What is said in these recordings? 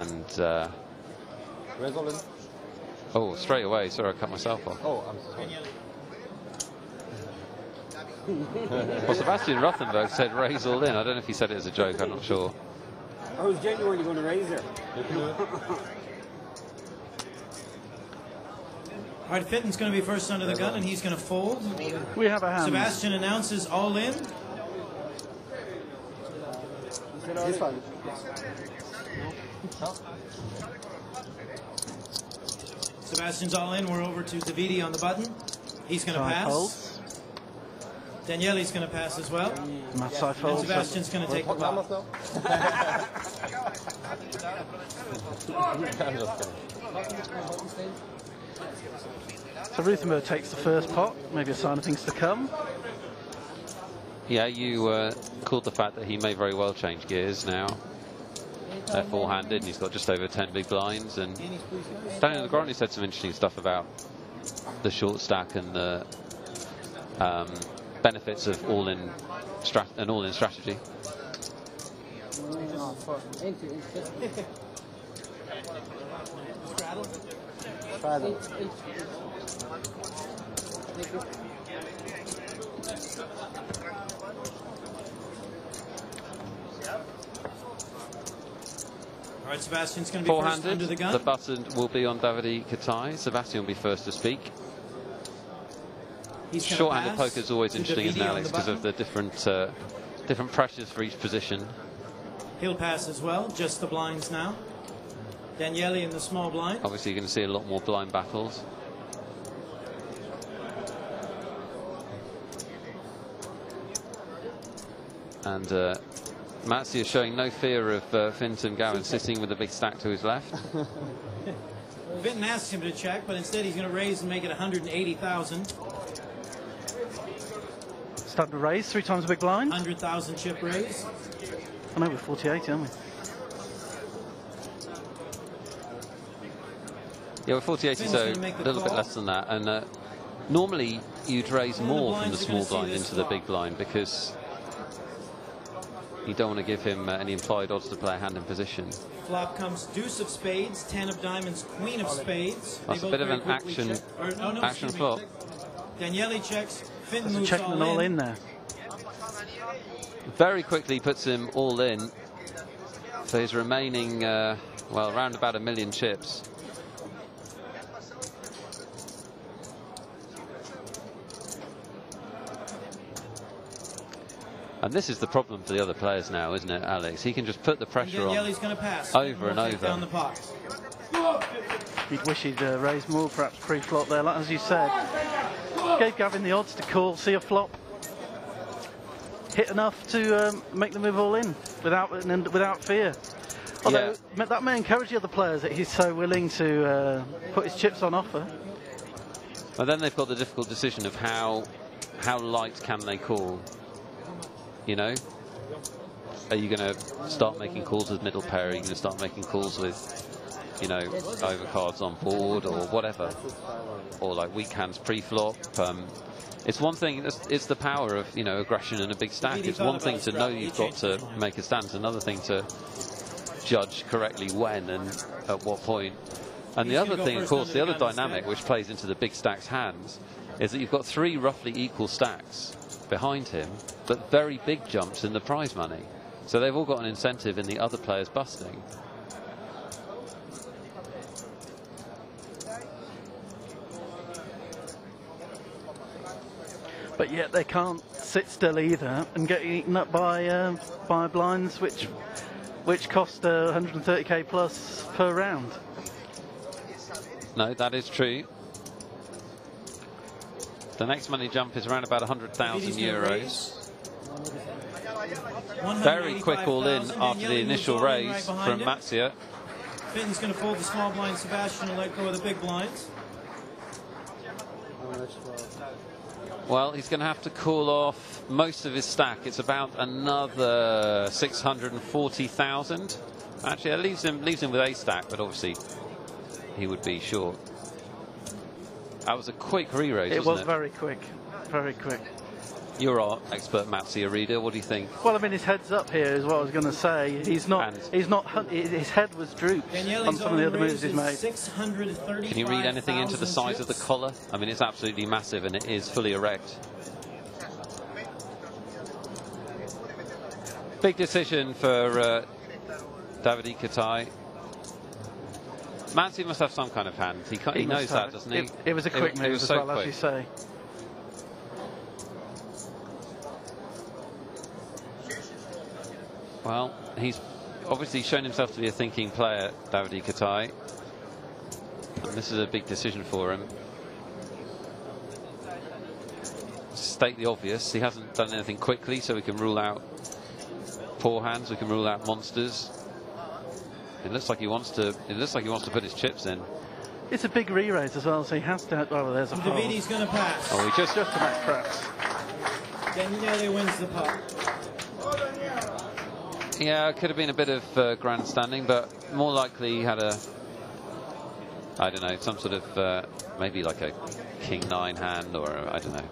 And oh, straight away, sorry, I cut myself off. Oh, I'm sorry. Well, Sebastian Rothenberg said raise all in. I don't know if he said it as a joke, I'm not sure. I was genuinely going to raise it. All right, Fitton's going to be first under the gun, and he's going to fold. We have a hand. Sebastian announces all in. This one. Sebastian's all in. We're over to Davide on the button. He's going to pass. Daniele's going to pass as well. And Sebastian's going to take the pot. So Rothenberg takes the first pot. Maybe a sign of things to come. Yeah, you called the fact that he may very well change gears now. They're four-handed, and he's got just over 10 big blinds. And Daniel Negreanu said some interesting stuff about the short stack and the benefits of all-in strategy. All right, Sebastian's going to be first under the gun. The button will be on Davide Katai. Sebastian will be first to speak. Short-handed poker is always interesting, isn't it, Alex, because of the different pressures for each position. He'll pass as well, just the blinds now. Daniele in the small blind. Obviously, you're going to see a lot more blind battles. And Matsi is showing no fear of Finton Gowan sitting with a big stack to his left. Finton asks him to check, but instead he's going to raise and make it 180,000. Start to raise, 3 times a big blind. 100,000 chip raise. I know we're 48, aren't we? Yeah, we're 48, so a little bit less than that. And normally you'd raise more from the small blind into the big blind because you don't want to give him any implied odds to play a hand in position. Flop comes deuce of spades, 10 of diamonds, queen of spades. That's a bit of an action flop. Daniele checks, Finton moves checking all all in there. Very quickly puts him all in for his remaining, well, around about 1 million chips. And this is the problem for the other players now, isn't it, Alex? He can just put the pressure on over and over. He'd wish he'd raised more, perhaps pre-flop there, like as you said. Gave Gavin the odds to call, see a flop, hit enough to make the move all in without fear. Although that may encourage the other players that he's so willing to put his chips on offer. But then they've got the difficult decision of how light can they call. You know, are you going to start making calls with middle pair? Are you going to start making calls with, you know, overcards on board or whatever, or like weak hands pre-flop? It's one thing. It's the power of, you know, aggression and a big stack. It's one thing to know you've got to make a stand. It's another thing to judge correctly when and at what point. And the other thing, of course, the other dynamic which plays into the big stack's hands is that you've got 3 roughly equal stacks behind him, but very big jumps in the prize money. So they've all got an incentive in the other players busting. But yet they can't sit still either and get eaten up by blinds which cost 130k plus per round. No, that is true. The next money jump is around about 100,000 euros. Very quick all in after the initial raise from Matsia. Finton's going to fold the small blind, Sebastian will let go of the big blinds. Well, he's going to have to call off most of his stack. It's about another 640,000. Actually, it leaves him with a stack, but obviously he would be short. That was a quick re-raise, wasn't it? It was very quick, very quick. You're our expert Matsuya reader. What do you think? Well, I mean, his head's up here is what I was going to say. He's not. His head was drooped on some of the other moves he's made. Can you read anything into the size of the collar? I mean, it's absolutely massive, and it is fully erect. Big decision for David EPT. Matsuya must have some kind of hand. He knows that, doesn't he? It was a quick move as well, as you say. Well, he's obviously shown himself to be a thinking player, David EPT. And this is a big decision for him. State the obvious, he hasn't done anything quickly, so we can rule out poor hands, we can rule out monsters. It looks like he wants to. It looks like he wants to put his chips in. It's a big re-raise as well, so he has to. Oh, there's a fold. Davidi's going to pass. Oh, he just about craps. Daniele wins the pot. Yeah, it could have been a bit of grandstanding, but more likely he had a, I don't know, some sort of maybe like a king 9 hand, or I don't know.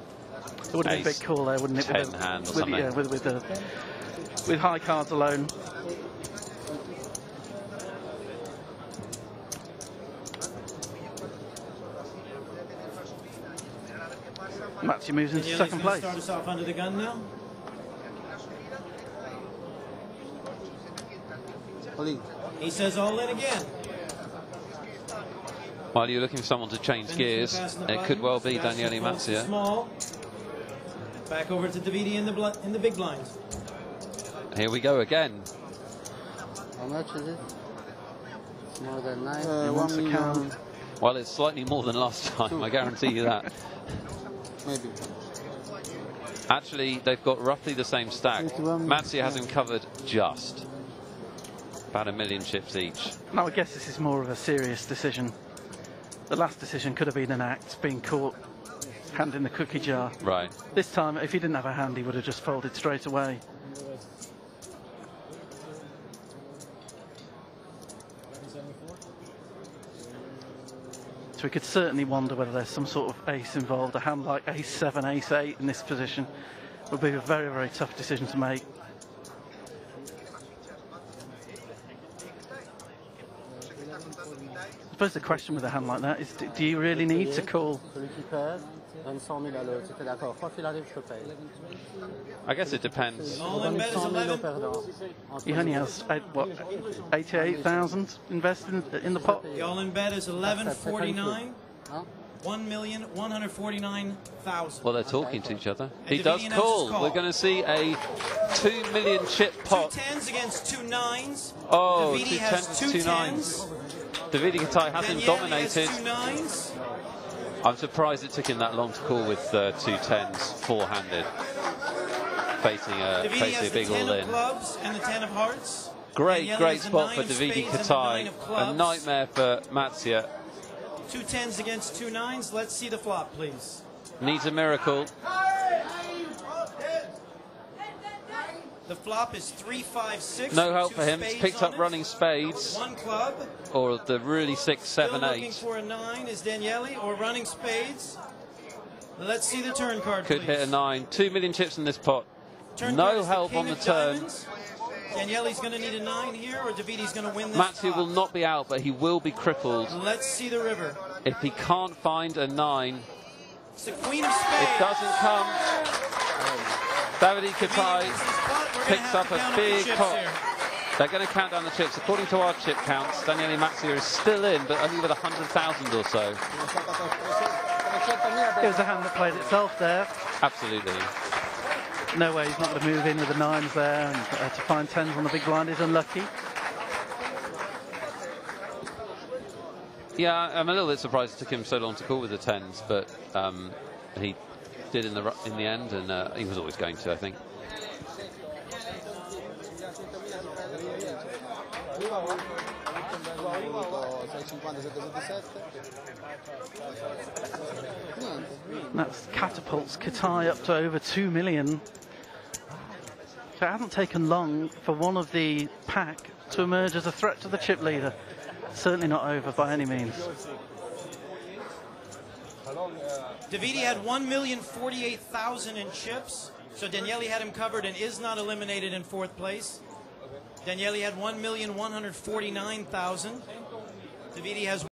It would have been a big call there, wouldn't it? 10 hand or something. Yeah, with high cards alone. Matsuya moves into second place. Start us off under the gun now. He says all in again. While you're looking for someone to change gears, it could well be Daniele Matsuya. Small. Back over to Davidi in the big blind. Here we go again. How much is it? More than 9. He wants a count. Well, it's slightly more than last time, I guarantee you that. Maybe. Actually, they've got roughly the same stack. Matsuya has him covered just. About 1 million chips each. Now, I guess this is more of a serious decision. The last decision could have been an act, being caught hand in the cookie jar. Right. This time, if he didn't have a hand, he would have just folded straight away. So we could certainly wonder whether there's some sort of ace involved. A hand like ace 7, ace 8 in this position would be a very, very tough decision to make. I suppose the question with a hand like that is, do you really need to call? I guess it depends. All in bet is 11. He only has, what, 88,000 invested in the pot? The all in bet is 1149. 1,149,000. Well, they're talking to each other. He does call. We're going to see a 2 million chip pot. 2 10s against 2 9s. Oh, Davidi 2 has 10s, 2 2 10s. 9s. David EPT hasn't dominated. 2 9s. I'm surprised it took him that long to call with 2 10s, four-handed, facing a big all-in. Clubs and the 10 of hearts. Great spot for David EPT. A nightmare for Matsuya. 2 10s against 2 9s. Let's see the flop, please. Needs a miracle. The flop is 3 5 6. No help for him. He's picked up running spades. 1 club. Or the really 6 7 Still looking 8. for a 9 is Daniele, or running spades. Let's see the turn card, Could please. hit a 9. 2 million chips in this pot. No help on the turn. Daniele's going to need a 9 here, or Davidi's going to win this Matsuya pot. will not be out, but he will be crippled. Let's see the river. If he can't find a 9, It's the queen of spades. it doesn't come. David EPT picks up a big pot. They're going to count down the chips. According to our chip counts, Daniele Matsuya is still in, but only with 100,000 or so. It was a hand that played itself there. Absolutely. No way he's not going to move in with the 9s there, and to find 10s on the big blind is unlucky. Yeah, I'm a little bit surprised it took him so long to call with the 10s, but he did in the end, and he was always going to, I think. That catapults Katai up to over 2 million. So it hasn't taken long for one of the pack to emerge as a threat to the chip leader. Certainly not over by any means. Davidi had 1,048,000 in chips. So Daniele had him covered and is not eliminated in 4th place. Daniele had 1,149,000. Davide has